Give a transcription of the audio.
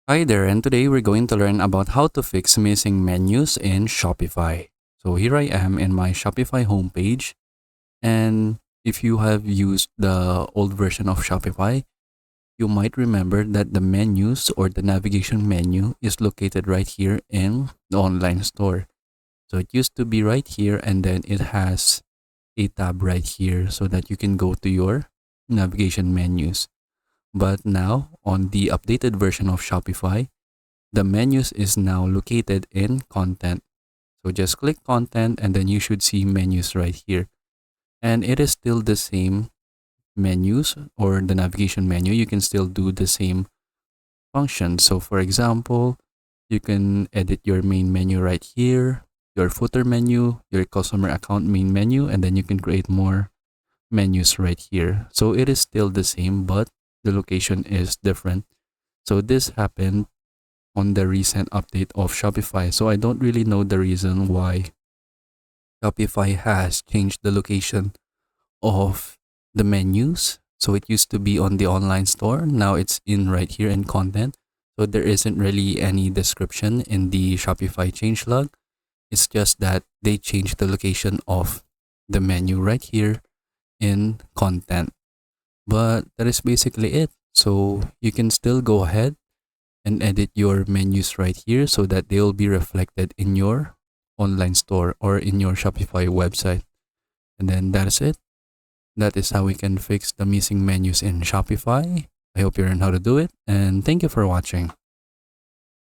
Hi there, and today we're going to learn about how to fix missing menus in Shopify. So here I am in my Shopify homepage, and if you have used the old version of Shopify, you might remember that the menus or the navigation menu is located right here in the online store. So it used to be right here, and then it has a tab right here so that you can go to your navigation menus. But now on the updated version of Shopify, the menus is now located in content. So just click content and then you should see menus right here. And it is still the same menus or the navigation menu. You can still do the same function. So for example, you can edit your main menu right here, your footer menu, your customer account main menu, and then you can create more menus right here. So it is still the same, but the location is different. So this happened on the recent update of Shopify. So I don't really know the reason why Shopify has changed the location of the menus. So it used to be on the online store. Now it's in right here in content. So there isn't really any description in the Shopify changelog. It's just that they changed the location of the menu right here in content. But that is basically it. So you can still go ahead and edit your menus right here so that they will be reflected in your online store or in your Shopify website. And then that's it. That is how we can fix the missing menus in Shopify. I hope you learn how to do it, and thank you for watching.